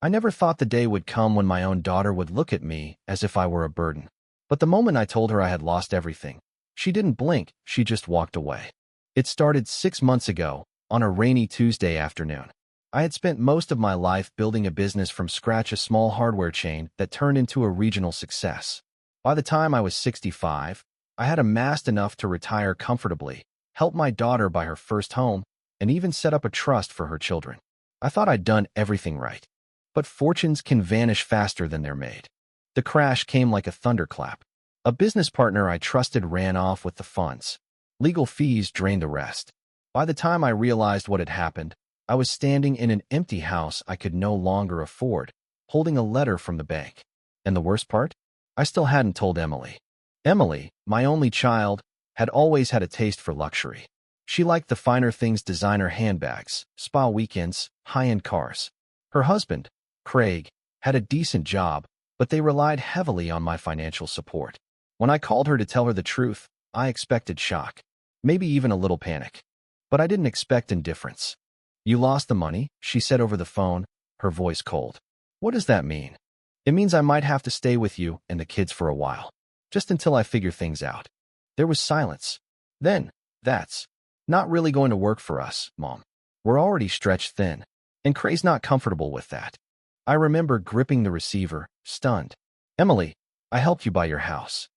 I never thought the day would come when my own daughter would look at me as if I were a burden. But the moment I told her I had lost everything, she didn't blink, she just walked away. It started 6 months ago, on a rainy Tuesday afternoon. I had spent most of my life building a business from scratch, a small hardware chain that turned into a regional success. By the time I was 65, I had amassed enough to retire comfortably, help my daughter buy her first home, and even set up a trust for her children. I thought I'd done everything right. But fortunes can vanish faster than they're made. The crash came like a thunderclap. A business partner I trusted ran off with the funds. Legal fees drained the rest. By the time I realized what had happened, I was standing in an empty house I could no longer afford, holding a letter from the bank. And the worst part? I still hadn't told Emily. Emily, my only child, had always had a taste for luxury. She liked the finer things: designer handbags, spa weekends, high-end cars. Her husband, Craig, had a decent job, but they relied heavily on my financial support. When I called her to tell her the truth, I expected shock, maybe even a little panic. But I didn't expect indifference. "You lost the money," she said over the phone, her voice cold. "What does that mean?" "It means I might have to stay with you and the kids for a while, just until I figure things out." There was silence. Then, "That's not really going to work for us, Mom. We're already stretched thin, and Craig's not comfortable with that." I remember gripping the receiver, stunned. "Emily, I helped you buy your house."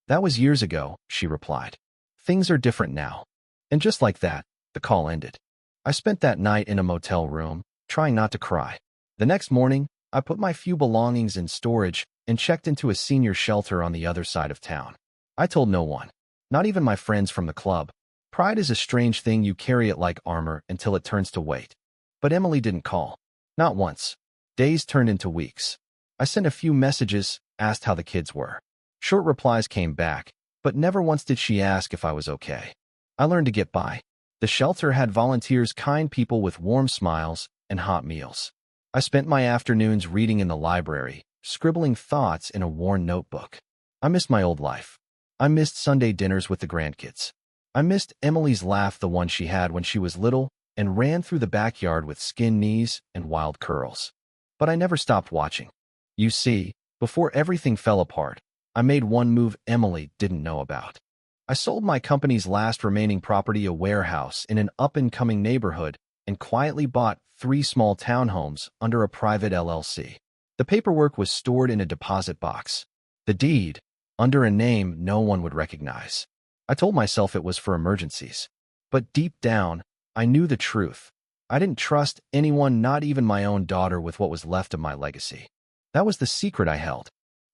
"That was years ago," she replied. "Things are different now." And just like that, the call ended. I spent that night in a motel room, trying not to cry. The next morning, I put my few belongings in storage and checked into a senior shelter on the other side of town. I told no one, not even my friends from the club. Pride is a strange thing, you carry it like armor until it turns to weight. But Emily didn't call. Not once. Days turned into weeks. I sent a few messages, asked how the kids were. Short replies came back, but never once did she ask if I was okay. I learned to get by. The shelter had volunteers, kind people with warm smiles and hot meals. I spent my afternoons reading in the library, scribbling thoughts in a worn notebook. I missed my old life. I missed Sunday dinners with the grandkids. I missed Emily's laugh, the one she had when she was little and ran through the backyard with skin knees and wild curls. But I never stopped watching. You see, before everything fell apart, I made one move Emily didn't know about. I sold my company's last remaining property, a warehouse in an up-and-coming neighborhood, and quietly bought 3 small townhomes under a private LLC. The paperwork was stored in a deposit box. The deed, under a name no one would recognize. I told myself it was for emergencies. But deep down, I knew the truth. I didn't trust anyone, not even my own daughter, with what was left of my legacy. That was the secret I held.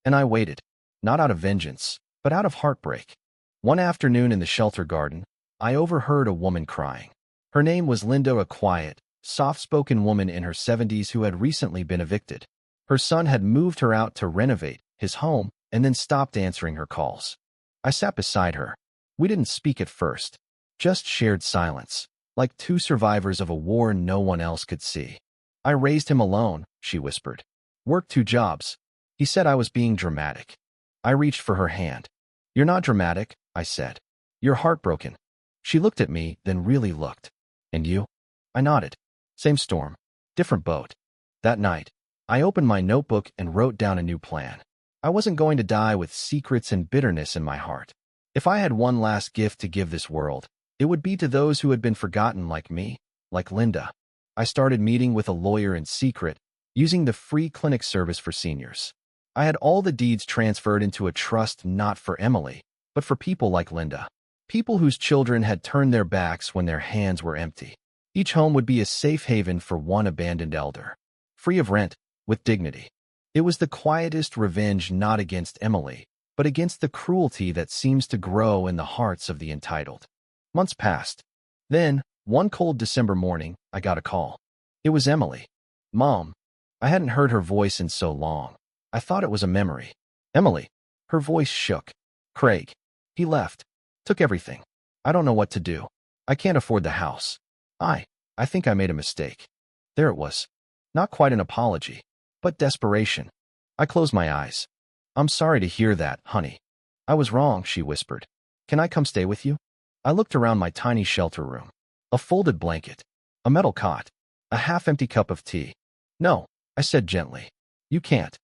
And I waited, not out of vengeance, but out of heartbreak. One afternoon in the shelter garden, I overheard a woman crying. Her name was Linda, a quiet, soft-spoken woman in her 70s who had recently been evicted. Her son had moved her out to renovate his home and then stopped answering her calls. I sat beside her. We didn't speak at first, just shared silence, like 2 survivors of a war no one else could see. "I raised him alone," she whispered. "Worked 2 jobs. He said I was being dramatic." I reached for her hand. "You're not dramatic," I said. "You're heartbroken." She looked at me, then really looked. "And you?" I nodded. "Same storm, different boat." That night, I opened my notebook and wrote down a new plan. I wasn't going to die with secrets and bitterness in my heart. If I had one last gift to give this world, it would be to those who had been forgotten, like me, like Linda. I started meeting with a lawyer in secret, using the free clinic service for seniors. I had all the deeds transferred into a trust, not for Emily, but for people like Linda. People whose children had turned their backs when their hands were empty. Each home would be a safe haven for one abandoned elder, free of rent, with dignity. It was the quietest revenge, not against Emily, but against the cruelty that seems to grow in the hearts of the entitled. Months passed. Then, one cold December morning, I got a call. It was Emily. "Mom." I hadn't heard her voice in so long. I thought it was a memory. "Emily." Her voice shook. "Craig. He left. Took everything. I don't know what to do. I can't afford the house. I think I made a mistake." There it was. Not quite an apology, but desperation. I closed my eyes. "I'm sorry to hear that, honey. I was wrong," she whispered. "Can I come stay with you?" I looked around my tiny shelter room. A folded blanket, a metal cot, a half-empty cup of tea. "No." I said gently. You can't.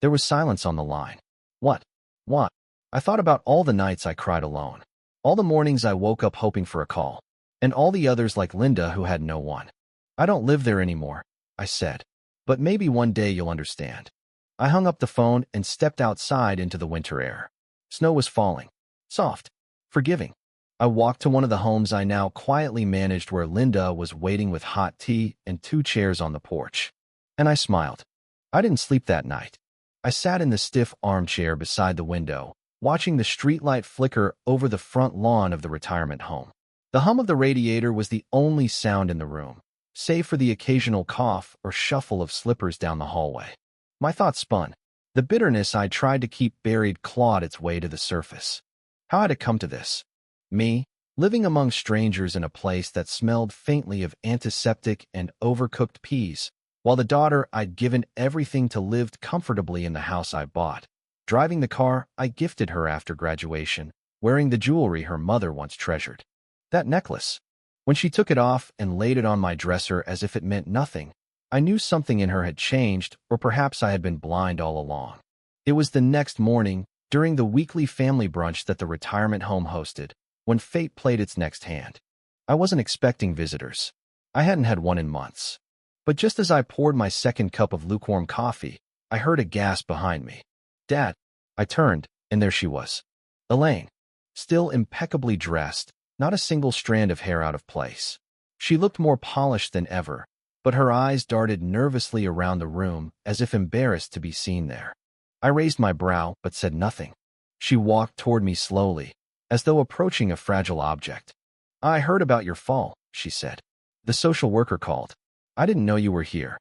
There was silence on the line. What? What? I thought about all the nights I cried alone. All the mornings I woke up hoping for a call. And all the others like Linda who had no one. I don't live there anymore, I said. But maybe one day you'll understand. I hung up the phone and stepped outside into the winter air. Snow was falling. Soft. Forgiving. I walked to one of the homes I now quietly managed where Linda was waiting with hot tea and 2 chairs on the porch. And I smiled. I didn't sleep that night. I sat in the stiff armchair beside the window, watching the streetlight flicker over the front lawn of the retirement home. The hum of the radiator was the only sound in the room, save for the occasional cough or shuffle of slippers down the hallway. My thoughts spun. The bitterness I tried to keep buried clawed its way to the surface. How had it come to this? Me, living among strangers in a place that smelled faintly of antiseptic and overcooked peas, while the daughter I'd given everything to lived comfortably in the house I bought, driving the car I gifted her after graduation, wearing the jewelry her mother once treasured. That necklace. When she took it off and laid it on my dresser as if it meant nothing, I knew something in her had changed, or perhaps I had been blind all along. It was the next morning, during the weekly family brunch that the retirement home hosted, when fate played its next hand. I wasn't expecting visitors. I hadn't had one in months. But just as I poured my second cup of lukewarm coffee, I heard a gasp behind me. Dad. I turned, and there she was. Elaine. Still impeccably dressed, not a single strand of hair out of place. She looked more polished than ever, but her eyes darted nervously around the room as if embarrassed to be seen there. I raised my brow, but said nothing. She walked toward me slowly, as though approaching a fragile object. I heard about your fall, she said. The social worker called. I didn't know you were here.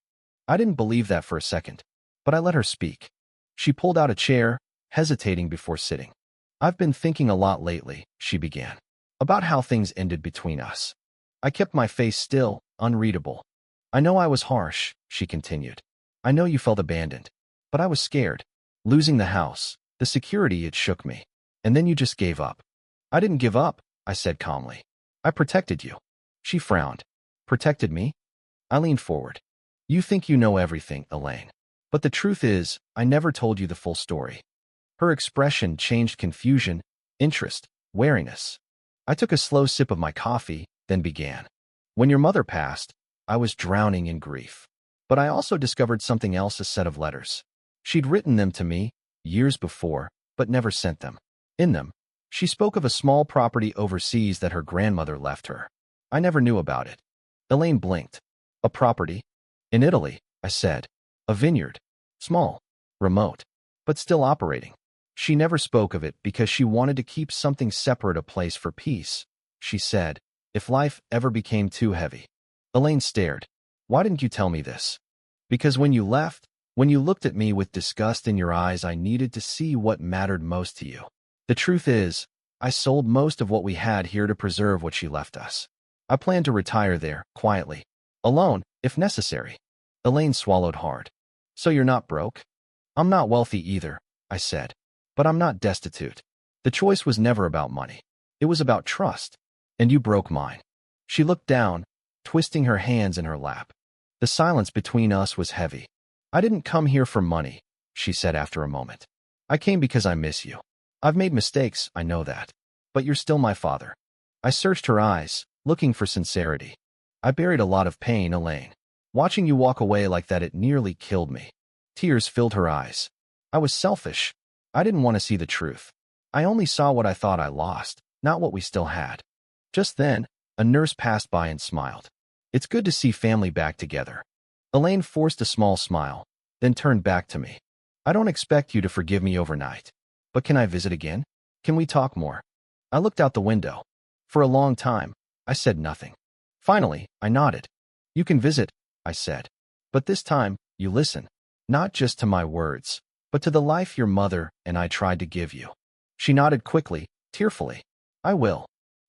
I didn't believe that for a second, but I let her speak. She pulled out a chair, hesitating before sitting. I've been thinking a lot lately, she began, about how things ended between us. I kept my face still, unreadable. I know I was harsh, she continued. I know you felt abandoned. But I was scared. Losing the house, the security, it shook me. And then you just gave up. I didn't give up, I said calmly. I protected you. She frowned. Protected me? I leaned forward. You think you know everything, Elaine. But the truth is, I never told you the full story. Her expression changed confusion, interest, wariness. I took a slow sip of my coffee, then began. When your mother passed, I was drowning in grief. But I also discovered something else, a set of letters. She'd written them to me, years before, but never sent them. In them, she spoke of a small property overseas that her grandmother left her. I never knew about it. Elaine blinked. A property? In Italy, I said. A vineyard. Small. Remote. But still operating. She never spoke of it because she wanted to keep something separate, a place for peace. She said, if life ever became too heavy. Elaine stared. Why didn't you tell me this? Because when you left, when you looked at me with disgust in your eyes, I needed to see what mattered most to you. The truth is, I sold most of what we had here to preserve what she left us. I planned to retire there, quietly. Alone, if necessary. Elaine swallowed hard. So you're not broke? I'm not wealthy either, I said. But I'm not destitute. The choice was never about money. It was about trust. And you broke mine. She looked down, twisting her hands in her lap. The silence between us was heavy. I didn't come here for money, she said after a moment. I came because I miss you. I've made mistakes, I know that. But you're still my father. I searched her eyes, looking for sincerity. I buried a lot of pain, Elaine. Watching you walk away like that, it nearly killed me. Tears filled her eyes. I was selfish. I didn't want to see the truth. I only saw what I thought I lost, not what we still had. Just then, a nurse passed by and smiled. It's good to see family back together. Elaine forced a small smile, then turned back to me. I don't expect you to forgive me overnight. But can I visit again? Can we talk more? I looked out the window. For a long time, I said nothing. Finally, I nodded. You can visit, I said. But this time, you listen. Not just to my words, but to the life your mother and I tried to give you. She nodded quickly, tearfully. I will.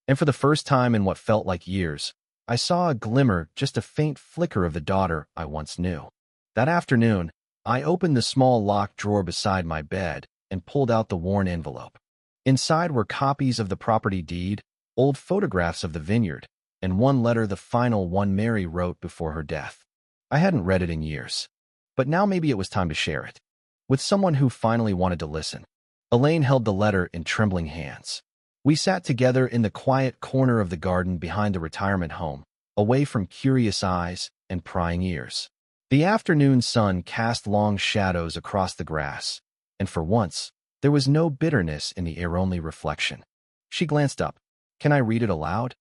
And for the first time in what felt like years, I saw a glimmer, just a faint flicker of the daughter I once knew. That afternoon, I opened the small locked drawer beside my bed and pulled out the worn envelope. Inside were copies of the property deed, old photographs of the vineyard, and one letter, the final one Mary wrote before her death. I hadn't read it in years. But now maybe it was time to share it. With someone who finally wanted to listen. Elaine held the letter in trembling hands. We sat together in the quiet corner of the garden behind the retirement home, away from curious eyes and prying ears. The afternoon sun cast long shadows across the grass, and for once, there was no bitterness in the air, only reflection. She glanced up. "Can I read it aloud?"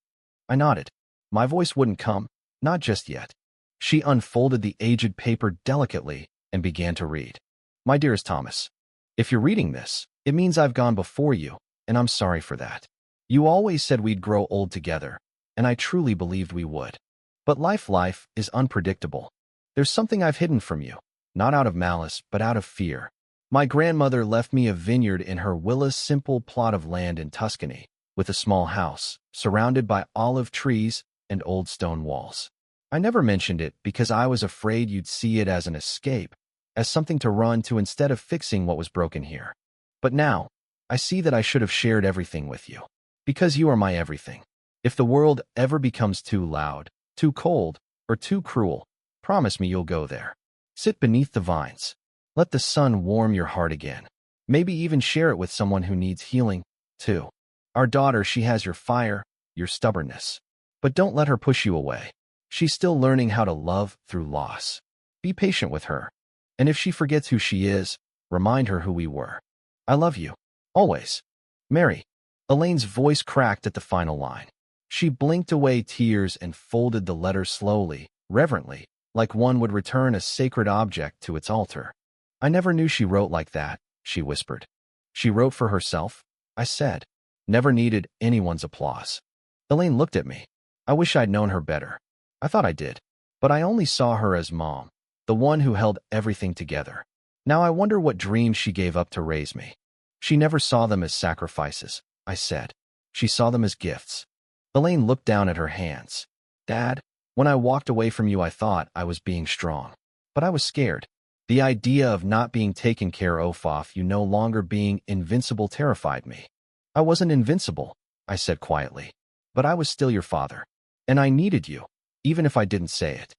I nodded. My voice wouldn't come, not just yet. She unfolded the aged paper delicately and began to read. "My dearest Thomas, if you're reading this, it means I've gone before you, and I'm sorry for that. You always said we'd grow old together, and I truly believed we would. But life is unpredictable. There's something I've hidden from you, not out of malice, but out of fear. My grandmother left me a vineyard in her Willa's simple plot of land in Tuscany, with a small house, surrounded by olive trees and old stone walls. I never mentioned it because I was afraid you'd see it as an escape, as something to run to instead of fixing what was broken here. But now, I see that I should have shared everything with you, because you are my everything. If the world ever becomes too loud, too cold, or too cruel, promise me you'll go there. Sit beneath the vines. Let the sun warm your heart again. Maybe even share it with someone who needs healing, too. Our daughter, she has your fire, your stubbornness. But don't let her push you away. She's still learning how to love through loss. Be patient with her. And if she forgets who she is, remind her who we were. I love you. Always. Mary." Elaine's voice cracked at the final line. She blinked away tears and folded the letter slowly, reverently, like one would return a sacred object to its altar. "I never knew she wrote like that," she whispered. "She wrote for herself," I said. "Never needed anyone's applause." Elaine looked at me. I wish I'd known her better. I thought I did. But I only saw her as mom, the one who held everything together. Now I wonder what dreams she gave up to raise me. "She never saw them as sacrifices," I said. "She saw them as gifts." Elaine looked down at her hands. "Dad, when I walked away from you, I thought I was being strong. But I was scared. The idea of not being taken care of, you no longer being invincible, terrified me." "I wasn't invincible," I said quietly. "But I was still your father. And I needed you, even if I didn't say it."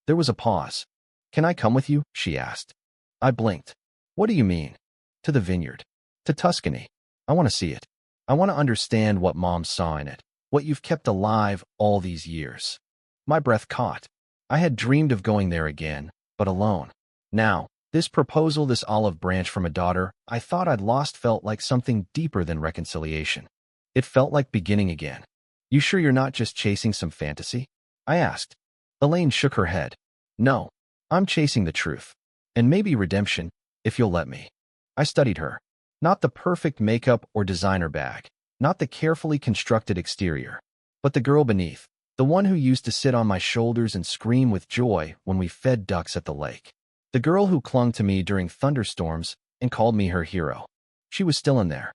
There was a pause. "Can I come with you?" she asked. I blinked. "What do you mean?" "To the vineyard. To Tuscany. I want to see it. I want to understand what Mom saw in it, what you've kept alive all these years." My breath caught. I had dreamed of going there again, but alone. Now, this proposal, this olive branch from a daughter I thought I'd lost, felt like something deeper than reconciliation. It felt like beginning again. "You sure you're not just chasing some fantasy?" I asked. Elaine shook her head. "No, I'm chasing the truth. And maybe redemption, if you'll let me." I studied her. Not the perfect makeup or designer bag, not the carefully constructed exterior, but the girl beneath, the one who used to sit on my shoulders and scream with joy when we fed ducks at the lake. The girl who clung to me during thunderstorms and called me her hero. She was still in there.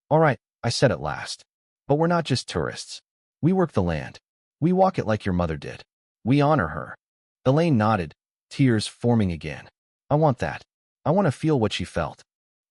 "All right," I said at last. "But we're not just tourists. We work the land. We walk it like your mother did. We honor her." Elaine nodded, tears forming again. "I want that. I want to feel what she felt."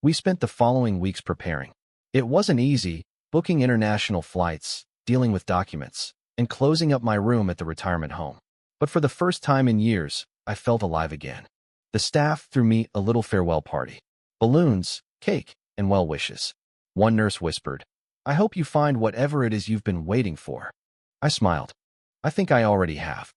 We spent the following weeks preparing. It wasn't easy, booking international flights, dealing with documents, and closing up my room at the retirement home. But for the first time in years, I felt alive again. The staff threw me a little farewell party. Balloons, cake, and well wishes. One nurse whispered, "I hope you find whatever it is you've been waiting for." I smiled. "I think I already have."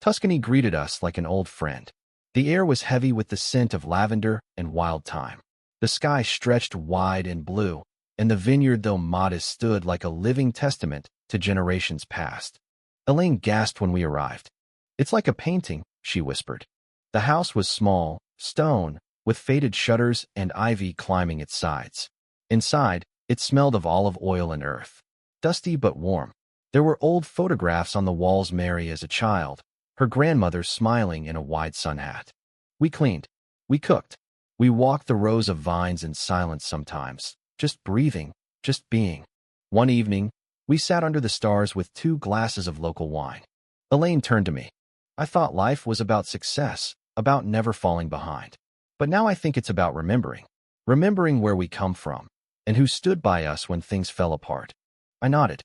Tuscany greeted us like an old friend. The air was heavy with the scent of lavender and wild thyme. The sky stretched wide and blue, and the vineyard, though modest, stood like a living testament to generations past. Elaine gasped when we arrived. "It's like a painting," she whispered. The house was small, stone, with faded shutters and ivy climbing its sides. Inside, it smelled of olive oil and earth. Dusty but warm. There were old photographs on the walls, Mary as a child, her grandmother smiling in a wide sun hat. We cleaned. We cooked. We walked the rows of vines in silence sometimes, just breathing, just being. One evening, we sat under the stars with 2 glasses of local wine. Elaine turned to me. "I thought life was about success, about never falling behind. But now I think it's about remembering. Remembering where we come from, and who stood by us when things fell apart." I nodded.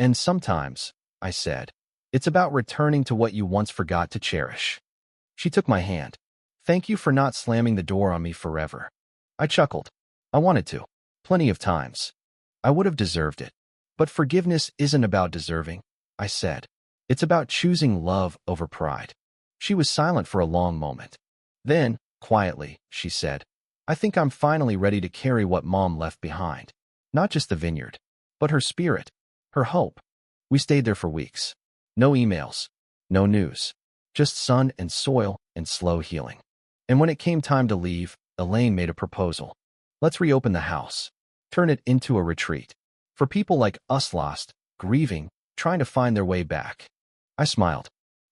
"And sometimes," I said, "it's about returning to what you once forgot to cherish." She took my hand. Thank you for not slamming the door on me forever. I chuckled. I wanted to. Plenty of times. I would have deserved it. But forgiveness isn't about deserving, I said. It's about choosing love over pride. She was silent for a long moment. Then, quietly, she said, I think I'm finally ready to carry what Mom left behind. Not just the vineyard, but her spirit, her hope. We stayed there for weeks. No emails, no news, just sun and soil and slow healing. And when it came time to leave, Elaine made a proposal. Let's reopen the house, turn it into a retreat. For people like us lost, grieving, trying to find their way back. I smiled.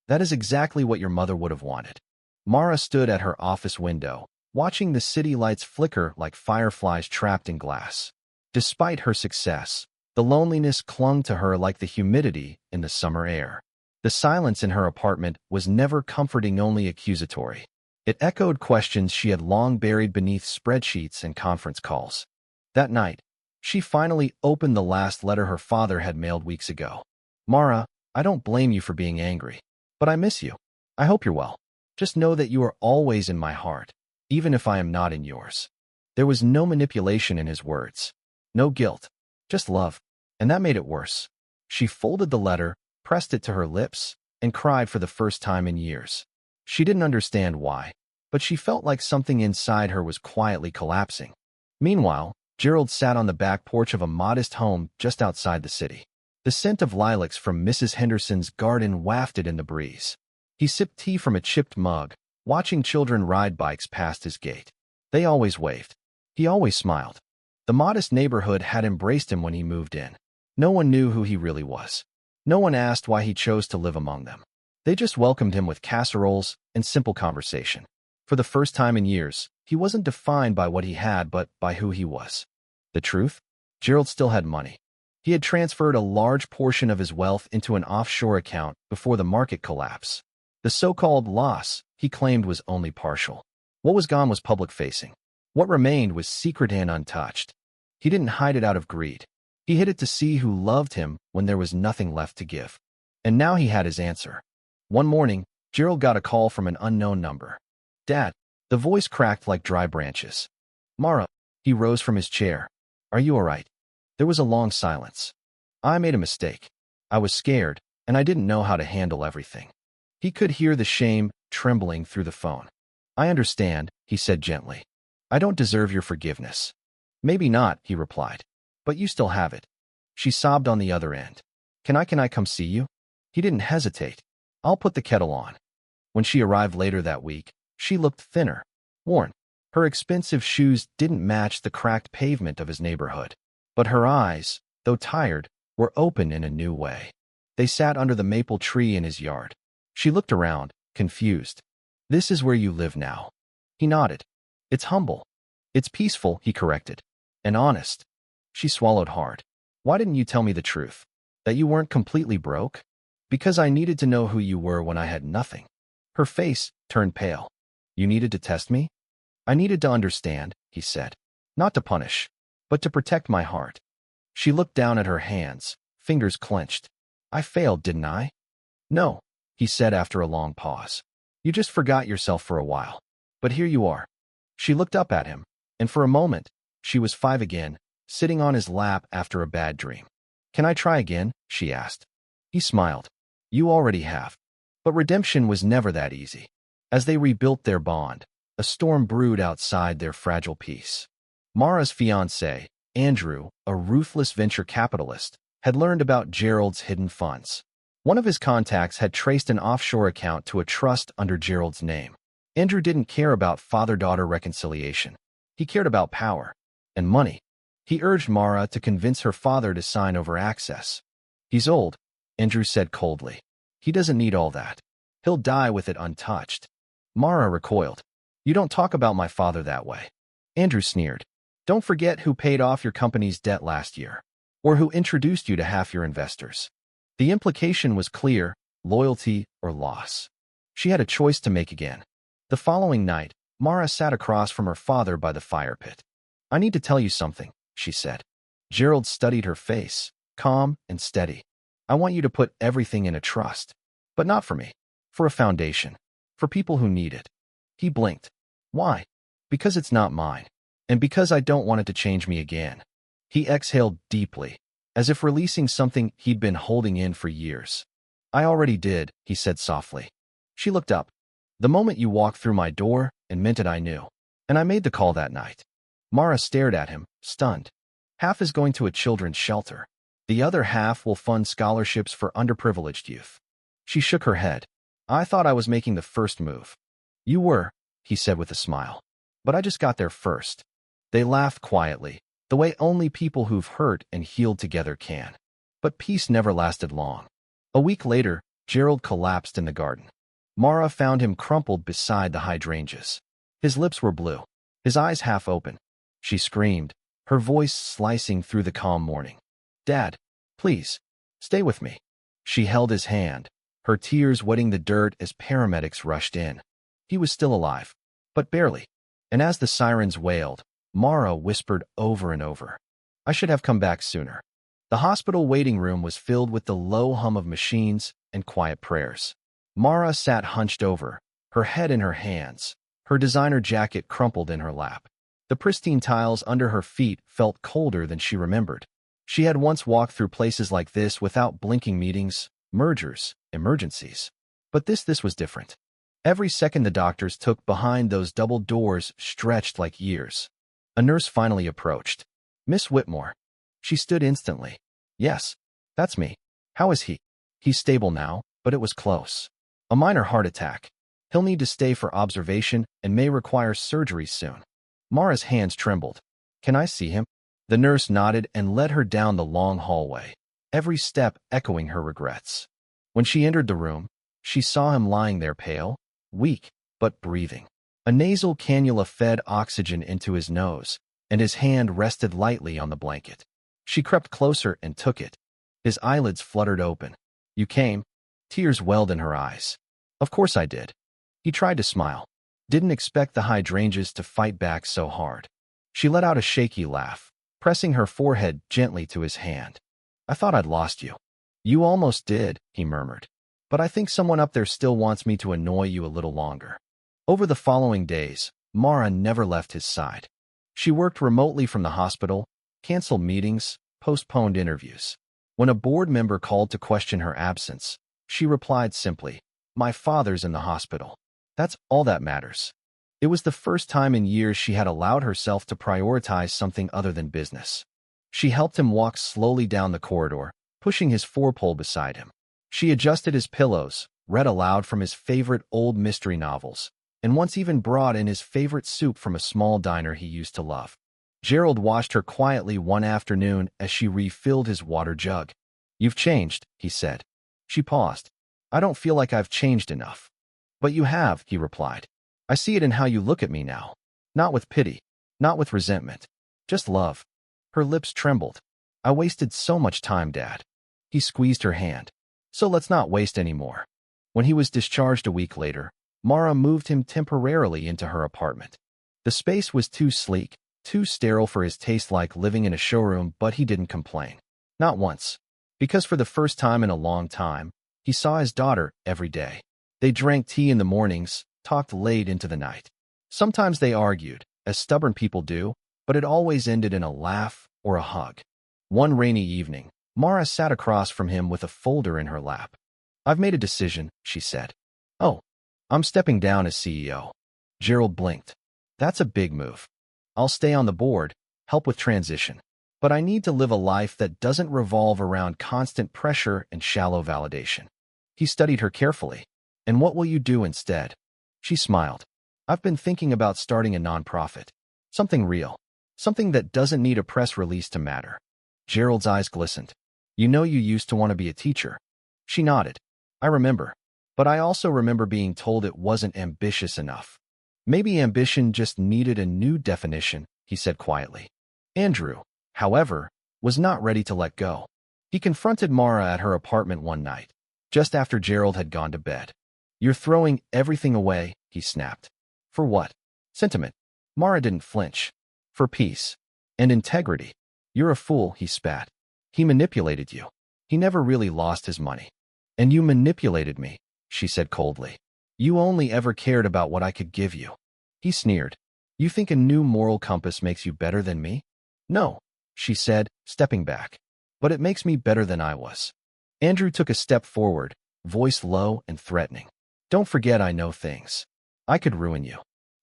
That is exactly what your mother would have wanted. Mara stood at her office window, watching the city lights flicker like fireflies trapped in glass. Despite her success, the loneliness clung to her like the humidity in the summer air. The silence in her apartment was never comforting, only accusatory. It echoed questions she had long buried beneath spreadsheets and conference calls. That night, she finally opened the last letter her father had mailed weeks ago. Mara, I don't blame you for being angry, but I miss you. I hope you're well. Just know that you are always in my heart, even if I am not in yours. There was no manipulation in his words. No guilt, just love, and that made it worse. She folded the letter, pressed it to her lips, and cried for the first time in years. She didn't understand why, but she felt like something inside her was quietly collapsing. Meanwhile, Gerald sat on the back porch of a modest home just outside the city. The scent of lilacs from Mrs. Henderson's garden wafted in the breeze. He sipped tea from a chipped mug, watching children ride bikes past his gate. They always waved. He always smiled. The modest neighborhood had embraced him when he moved in. No one knew who he really was. No one asked why he chose to live among them. They just welcomed him with casseroles and simple conversation. For the first time in years, he wasn't defined by what he had but by who he was. The truth? Gerald still had money. He had transferred a large portion of his wealth into an offshore account before the market collapse. The so-called loss, he claimed, was only partial. What was gone was public-facing. What remained was secret and untouched. He didn't hide it out of greed. He hid it to see who loved him when there was nothing left to give. And now he had his answer. One morning, Gerald got a call from an unknown number. Dad. The voice cracked like dry branches. Mara. He rose from his chair. Are you all right? There was a long silence. I made a mistake. I was scared, and I didn't know how to handle everything. He could hear the shame trembling through the phone. I understand, he said gently. I don't deserve your forgiveness. Maybe not, he replied. But you still have it. She sobbed on the other end. Can I come see you? He didn't hesitate. I'll put the kettle on. When she arrived later that week, she looked thinner, worn. Her expensive shoes didn't match the cracked pavement of his neighborhood. But her eyes, though tired, were open in a new way. They sat under the maple tree in his yard. She looked around, confused. This is where you live now. He nodded. It's humble. It's peaceful, he corrected. And honest. She swallowed hard. Why didn't you tell me the truth? That you weren't completely broke? Because I needed to know who you were when I had nothing. Her face turned pale. You needed to test me? I needed to understand, he said. Not to punish, but to protect my heart. She looked down at her hands, fingers clenched. I failed, didn't I? No, he said after a long pause. You just forgot yourself for a while. But here you are. She looked up at him, and for a moment, she was 5 again, sitting on his lap after a bad dream. Can I try again? She asked. He smiled. You already have. But redemption was never that easy. As they rebuilt their bond, a storm brewed outside their fragile peace. Mara's fiancé, Andrew, a ruthless venture capitalist, had learned about Gerald's hidden funds. One of his contacts had traced an offshore account to a trust under Gerald's name. Andrew didn't care about father-daughter reconciliation. He cared about power and money. He urged Mara to convince her father to sign over access. He's old, Andrew said coldly. He doesn't need all that. He'll die with it untouched. Mara recoiled. You don't talk about my father that way. Andrew sneered. Don't forget who paid off your company's debt last year, or who introduced you to half your investors. The implication was clear, loyalty or loss. She had a choice to make again. The following night, Mara sat across from her father by the fire pit. I need to tell you something, she said. Gerald studied her face, calm and steady. I want you to put everything in a trust, but not for me, for a foundation, for people who need it. He blinked. Why? Because it's not mine. And because I don't want it to change me again. He exhaled deeply, as if releasing something he'd been holding in for years. I already did, he said softly. She looked up. The moment you walked through my door, and meant it I knew. And I made the call that night. Mara stared at him, stunned. Half is going to a children's shelter. The other half will fund scholarships for underprivileged youth. She shook her head. I thought I was making the first move. You were, he said with a smile. But I just got there first. They laughed quietly, the way only people who've hurt and healed together can. But peace never lasted long. A week later, Gerald collapsed in the garden. Mara found him crumpled beside the hydrangeas. His lips were blue, his eyes half open. She screamed, her voice slicing through the calm morning. Dad, please, stay with me. She held his hand, her tears wetting the dirt as paramedics rushed in. He was still alive, but barely. And as the sirens wailed, Mara whispered over and over, I should have come back sooner. The hospital waiting room was filled with the low hum of machines and quiet prayers. Mara sat hunched over, her head in her hands, her designer jacket crumpled in her lap. The pristine tiles under her feet felt colder than she remembered. She had once walked through places like this without blinking meetings, mergers, emergencies. But this was different. Every second the doctors took behind those double doors stretched like years. A nurse finally approached. Miss Whitmore. She stood instantly. Yes, that's me. How is he? He's stable now, but it was close. A minor heart attack. He'll need to stay for observation and may require surgery soon. Mara's hands trembled. Can I see him? The nurse nodded and led her down the long hallway, every step echoing her regrets. When she entered the room, she saw him lying there pale, weak, but breathing. A nasal cannula fed oxygen into his nose, and his hand rested lightly on the blanket. She crept closer and took it. His eyelids fluttered open. You came? Tears welled in her eyes. Of course I did. He tried to smile. Didn't expect the hydrangeas to fight back so hard. She let out a shaky laugh, pressing her forehead gently to his hand. I thought I'd lost you. You almost did, he murmured. But I think someone up there still wants me to annoy you a little longer. Over the following days, Mara never left his side. She worked remotely from the hospital, canceled meetings, postponed interviews. When a board member called to question her absence, she replied simply, My father's in the hospital. That's all that matters. It was the first time in years she had allowed herself to prioritize something other than business. She helped him walk slowly down the corridor, pushing his four-pole beside him. She adjusted his pillows, read aloud from his favorite old mystery novels, and once even brought in his favorite soup from a small diner he used to love. Gerald watched her quietly one afternoon as she refilled his water jug. You've changed, he said. She paused. I don't feel like I've changed enough. But you have, he replied. I see it in how you look at me now. Not with pity, not with resentment, just love. Her lips trembled. I wasted so much time, Dad. He squeezed her hand. So let's not waste any more. When he was discharged a week later, Mara moved him temporarily into her apartment. The space was too sleek, too sterile for his taste, like living in a showroom, but he didn't complain. Not once. Because for the first time in a long time, he saw his daughter every day. They drank tea in the mornings, talked late into the night. Sometimes they argued, as stubborn people do, but it always ended in a laugh or a hug. One rainy evening, Mara sat across from him with a folder in her lap. I've made a decision, she said. Oh, I'm stepping down as CEO. Gerald blinked. That's a big move. I'll stay on the board, help with transition. But I need to live a life that doesn't revolve around constant pressure and shallow validation. He studied her carefully. And what will you do instead? She smiled. I've been thinking about starting a nonprofit. Something real. Something that doesn't need a press release to matter. Gerald's eyes glistened. You know you used to want to be a teacher. She nodded. I remember. But I also remember being told it wasn't ambitious enough. Maybe ambition just needed a new definition, he said quietly. Andrew, however, was not ready to let go. He confronted Mara at her apartment one night, just after Gerald had gone to bed. You're throwing everything away, he snapped. For what? Sentiment. Mara didn't flinch. For peace. And integrity. You're a fool, he spat. He manipulated you. He never really lost his money. And you manipulated me, she said coldly. You only ever cared about what I could give you. He sneered. You think a new moral compass makes you better than me? No, she said, stepping back. But it makes me better than I was. Andrew took a step forward, voice low and threatening. Don't forget I know things. I could ruin you.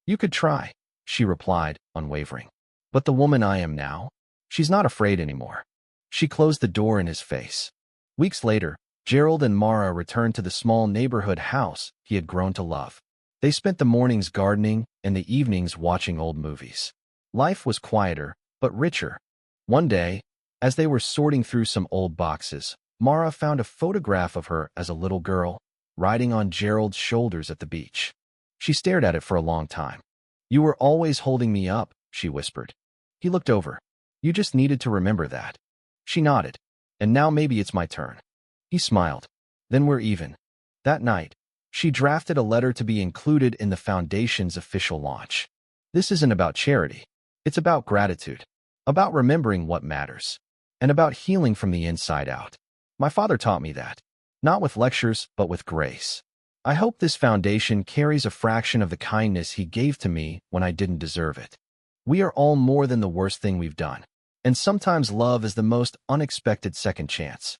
You could try, she replied, unwavering. But the woman I am now? She's not afraid anymore. She closed the door in his face. Weeks later, Gerald and Mara returned to the small neighborhood house he had grown to love. They spent the mornings gardening and the evenings watching old movies. Life was quieter, but richer. One day, as they were sorting through some old boxes, Mara found a photograph of her as a little girl, riding on Gerald's shoulders at the beach. She stared at it for a long time. You were always holding me up, she whispered. He looked over. You just needed to remember that. She nodded. And now maybe it's my turn. He smiled. Then we're even. That night, she drafted a letter to be included in the Foundation's official launch. This isn't about charity. It's about gratitude, about remembering what matters, and about healing from the inside out. My father taught me that, not with lectures, but with grace. I hope this foundation carries a fraction of the kindness he gave to me when I didn't deserve it. We are all more than the worst thing we've done, and sometimes love is the most unexpected second chance.